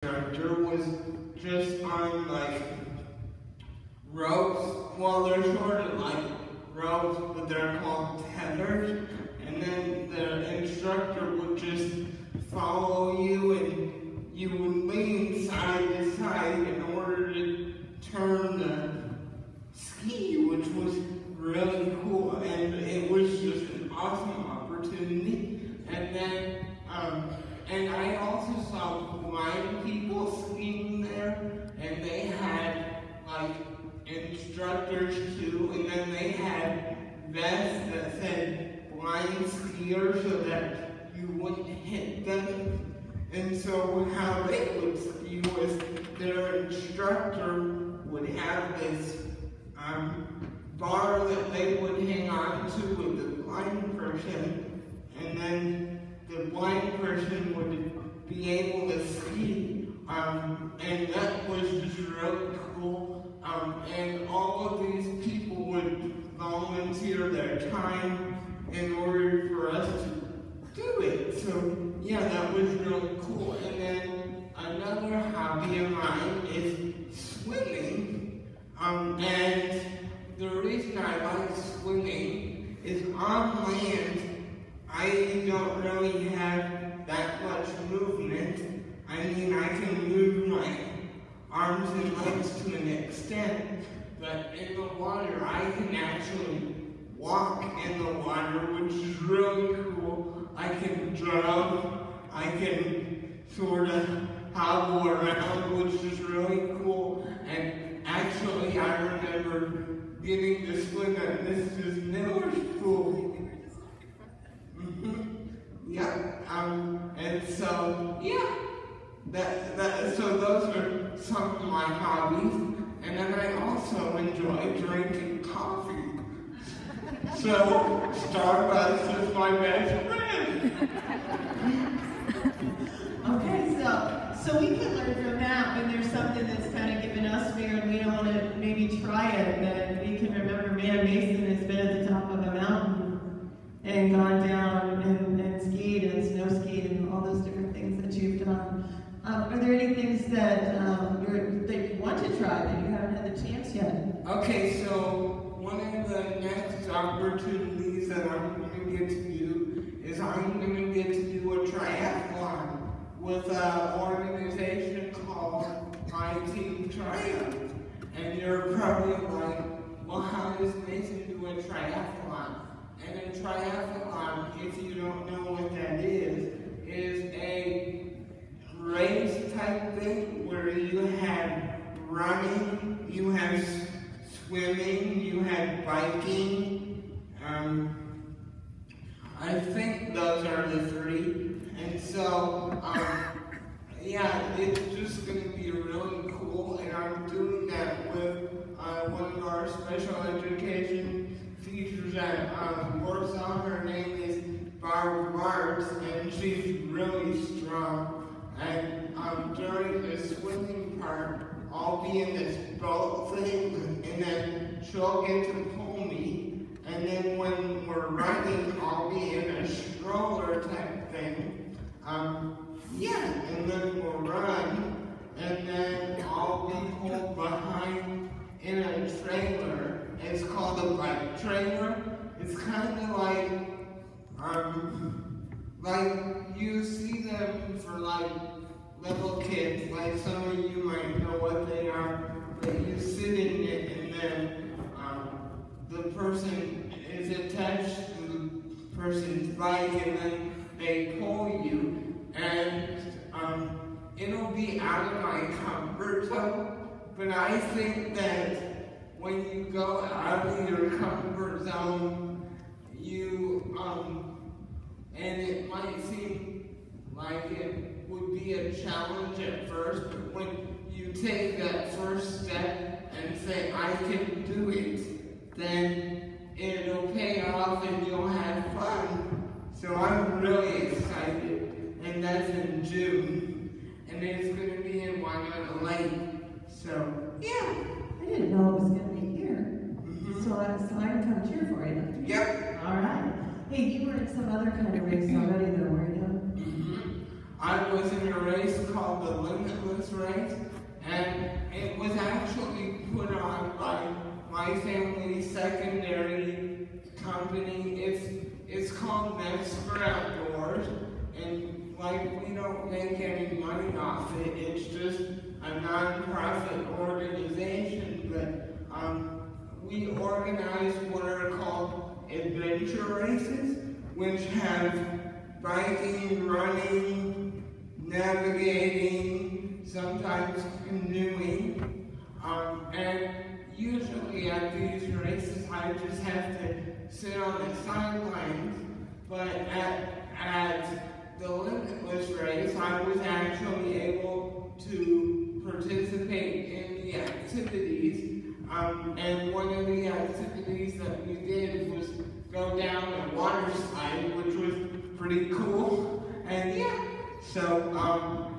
instructor was just on like ropes. Well, they're sort of like ropes, but they're called tethers. And then the instructor would just follow you, and you would lean side to side in order to turn the ski, which was really cool, and it was just an awesome opportunity. And then, and I also saw blind people skiing there, and they had like instructors too, and then they had vests that said blind skier so that you wouldn't hit them. And so how they would ski was their instructor would have this bar that they would hang on to with the blind person, and then the blind person would be able to ski, and that was just really cool. And all of these people would volunteer their time in order for us to do it. So yeah, that was really cool. And then another hobby of mine is swimming. And the reason I like swimming is on land, I don't really have that much movement. I mean, I can move my arms and legs to an extent, but in the water, I can actually walk in the water, which is really cool. I can jump, I can sort of hobble around, which is really cool. And actually, I remember getting to swim at Mrs. Miller's pool. Yeah, and so, yeah, so those are some of my hobbies. And then I also enjoy drinking coffee. So, Starbucks is my best friend. Okay, so we can learn from that when there's something that's kind of given us fear and we don't want to maybe try it, that we can remember, man, Mason has been at the top of a mountain and gone down and skied and snow skied and all those different things that you've done. Are there any things that you want to try that you haven't had the chance yet? Okay, so one of the next opportunities that I'm going to get to do is I'm going to get to do a triathlon with an organization called My Team Triumph. And you're probably like, well, how does Mason do a triathlon? And a triathlon, if you don't know what that is a race type thing where you have running, you have swimming, you have biking. I think those are the three. And so, yeah, it's just going to be really cool. And I'm doing that with one of our special education teachers that works on. Her name is Barb Marks, and she's really strong. And during the swimming part, I'll be in this boat thing, and then she'll get to pull me. And then when we're running, I'll be in a stroller type thing. Yeah, and then we'll run, and then I'll be pulled behind in a trailer. It's called a bike trailer. It's kind of like you see them for like little kids, like some of you might know what they are, but you sit in it and then the person is attached to the person's bike and then they pull you, and it'll be out of my comfort zone, but I think that when you go out of your comfort zone, and it might seem like it would be a challenge at first, but when you take that first step and say, I can do it, then it'll pay off and you'll have fun. So I'm really excited, and that's in June, and it's going to be in Winona Lake. So, yeah. I didn't know it was going to be here. So I can come cheer for you. Yep. All right. Hey, you were in some other kind of race already, though, weren't you? I was in a race called the Limitless Race, and it was actually put on by my family's secondary company. It's called Metzger Outdoors, and like we don't make any money off it. It's just a non-profit organization, but we organize what are called adventure races, which have biking, running, navigating, sometimes canoeing, and usually at these races I just have to sit on the sidelines, but at the Limitless race I was actually able to participate in the activities, and one of the activities that we did was go down a water slide, which was pretty cool, and yeah, so,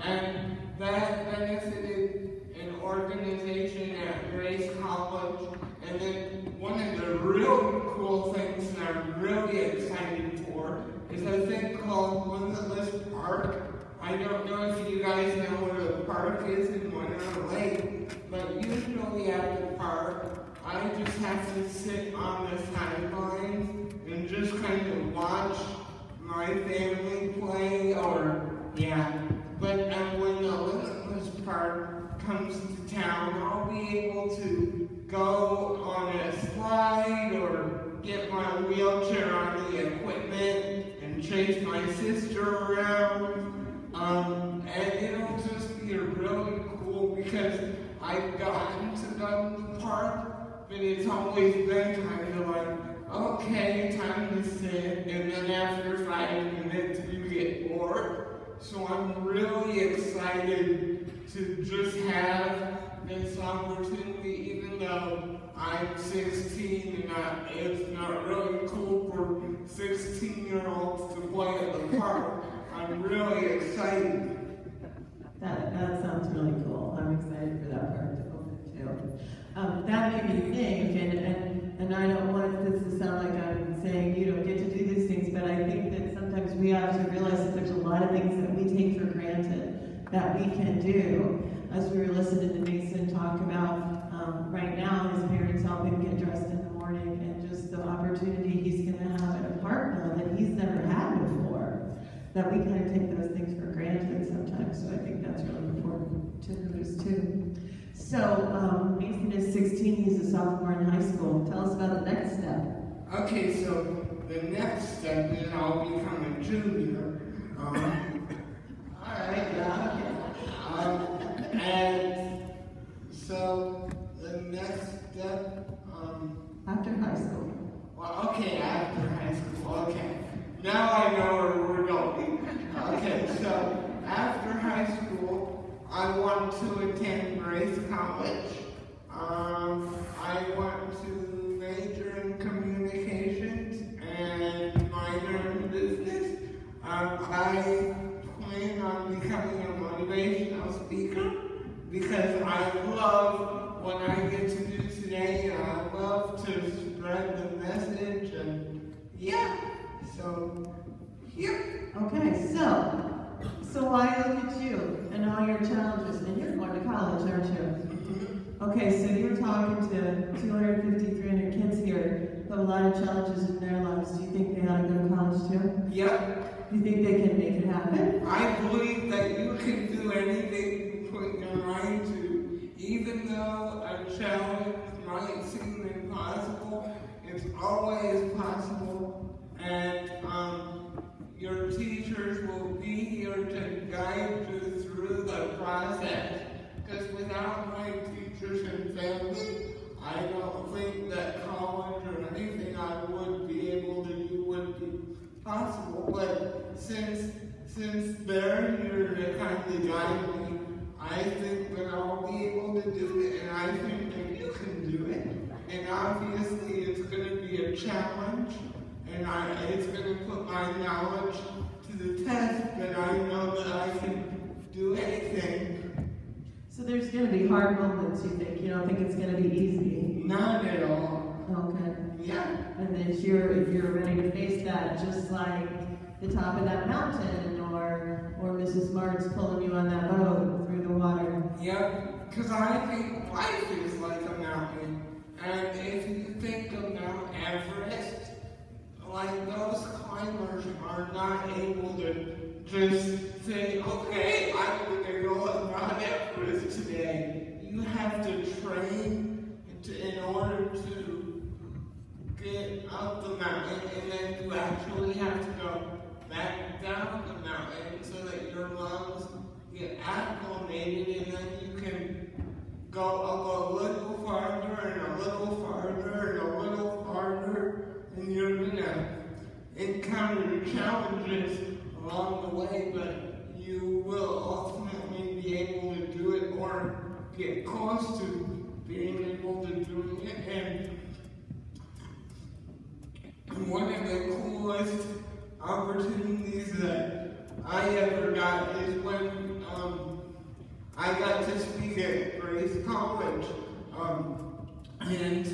and that benefited an organization at Grace College, and then one of the real cool things that I'm really excited for is a thing called Limitless Park. I don't know if you guys know where the park is in Winter Lake, but usually at the park, I just have to sit on the sidelines and just kind of watch my family play, or, yeah. But when the Limitless Park comes to town, I'll be able to go on a slide or get my wheelchair on the equipment and chase my sister around. And it'll just be really cool because I've gotten to go to the park, but it's always been kind of like, okay, time to sit, and then after 5 minutes you get bored. So I'm really excited to just have this opportunity, even though I'm 16 and it's not really cool for 16-year-olds to play at the park. I'm really excited. That sounds really cool. I'm excited for that part to open too. That made me think, and I don't want this to sound like I'm saying you don't get to do these things, but I think that sometimes we have to realize that there's a lot of things that we take for granted that we can do. As we were listening to Mason talk about right now, his parents help him get dressed in the morning, and just the opportunity he's going to have at a park now that he's never had before. That we kind of take those things for granted sometimes, so I think that's really important to notice too. So, Mason is 16, he's a sophomore in high school. Tell us about the next step. Okay, so the next step is I'll become a junior. Alright, yeah. And so the next step, after high school. Well, okay, after high school, okay. Now I know where we're going. Okay, so after high school, I want to attend Grace College. I want to major in communications and minor in business. I plan on becoming a motivational speaker because I love what I get to do today, and I love to spread the message, and yeah. So, here. Okay, so I look at you and all your challenges, and you're going to college, aren't you? Okay, so you're talking to 250, 300 kids here who have a lot of challenges in their lives. Do you think they ought to go to college too? Yep. Do you think they can make it happen? I believe that you can do anything you put your mind to. Even though a challenge might seem impossible, it's always possible. And your teachers will be here to guide you through the process. Because without my teachers and family, I don't think that college or anything I would be able to do would be possible. But since they're here to kind of guide me, I think that I'll be able to do it, and I think that you can do it. And obviously it's going to be a challenge, and it's going to put my knowledge to the test, but I know that I can do anything. So there's going to be hard moments, you think? You don't think it's going to be easy? Not at all. Okay. Yeah. And that you're ready to face that, just like the top of that mountain, or or Mrs. Mart's pulling you on that boat through the water. Yep, because I think life is like a mountain. And if you think of Mount Everest, like those climbers are not able to just say, okay, I'm going to go up Mount Everest today. You have to train in order to get up the mountain, and then you actually have to go back down the mountain so that your lungs get acclimated, and then you can go up a little farther and a little farther and a little farther, and you're gonna encounter challenges along the way, but you will ultimately be able to do it or get close to being able to do it. And one of the coolest opportunities that I ever got is when I got to speak at Grace College, and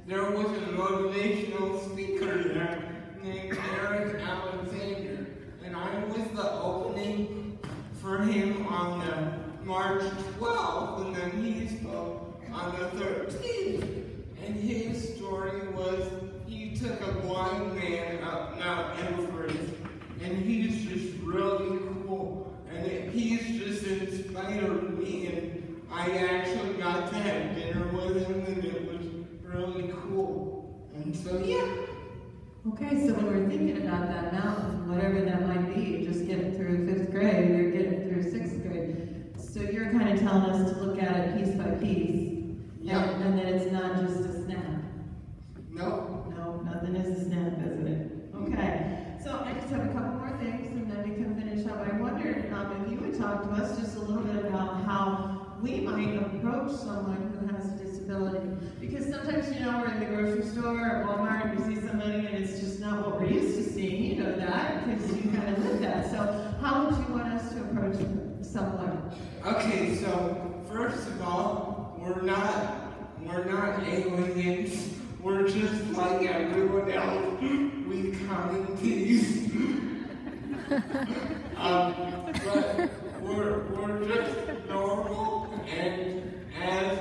there was a motivational speaker there named Eric Alexander, and I was the opening for him on the March 12th, and then he spoke on the 13th, and his story was he took a blind man up Mount Everest, and he's just really cool. And he's just inspired me, and I actually got to have dinner with him, and it was really cool. And so, yeah. Okay, so when we're thinking about that mountain, whatever that might be, just getting through 5th grade or getting through 6th grade, so you're kind of telling us to look at it piece by piece, and that it's not just a snap. No. No, nothing is a snap, isn't it? Okay. So I just have a couple more things, and then we can finish up. I wondered if you would talk to us just a little bit about how we might approach someone who has a disability. Because sometimes, we're in the grocery store or Walmart, and we see somebody, and it's just not what we're used to seeing. You know that, because you kind of live that. So how would you want us to approach someone? Okay, so first of all, we're not aliens. We're just like everyone else. We come in peace. But we're just normal, and as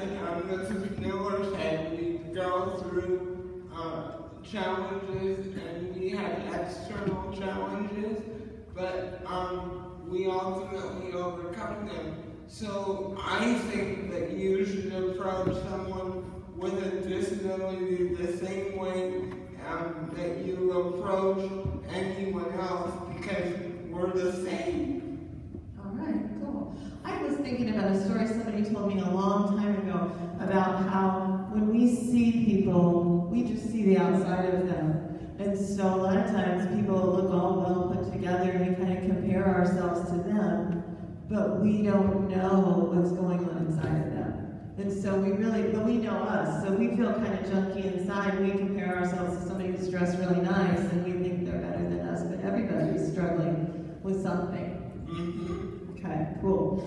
Mrs. Miller said, we go through challenges, and we have external challenges, but we ultimately overcome them. So I think that you should approach someone with a disability the same way that you approach anyone else, because we're the same. All right, cool. I was thinking about a story somebody told me a long time ago about how when we see people, we just see the outside of them. And so a lot of times people look all well put together and we kind of compare ourselves to them, but we don't know what's going on inside of them. And so but we know us, so we feel kind of junky inside. We compare ourselves to somebody who's dressed really nice, and we think they're better than us, but everybody's struggling with something. Mm-hmm. Okay, cool.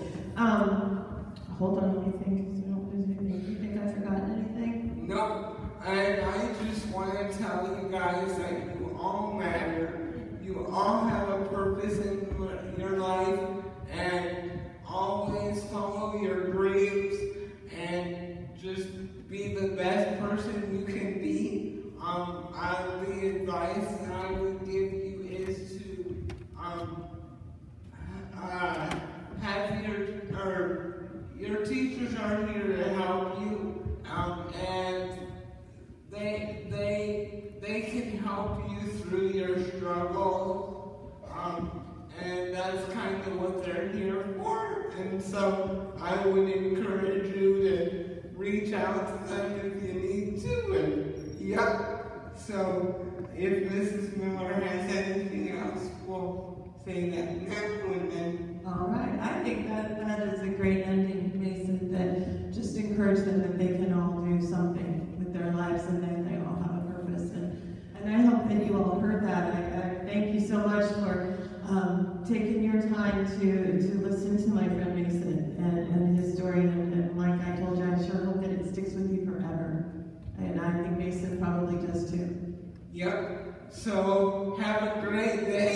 Hold on, let me think, so I don't lose anything. Do you think I've forgotten anything? No, and I just want to tell you guys that you all matter. You all have a purpose in your life, and always follow your dreams. And just be the best person you can be. The advice that I would give you is to have your teachers are here to help you, and they can help you through your struggles, and that's kind of what they're here for. And so I would encourage you to reach out to them if you need to. And yep. So if Mrs. Miller has anything else, we'll say that next one then. All right. I think that is a great ending, Mason, that just encourage them that they can all do something with their lives and that they all have a purpose. And I hope that you all heard that. I thank you so much for taking your time to listen to my friend Mason and his story. And like I told you, I sure hope that it sticks with you forever. And I think Mason probably does too. Yep. So have a great day.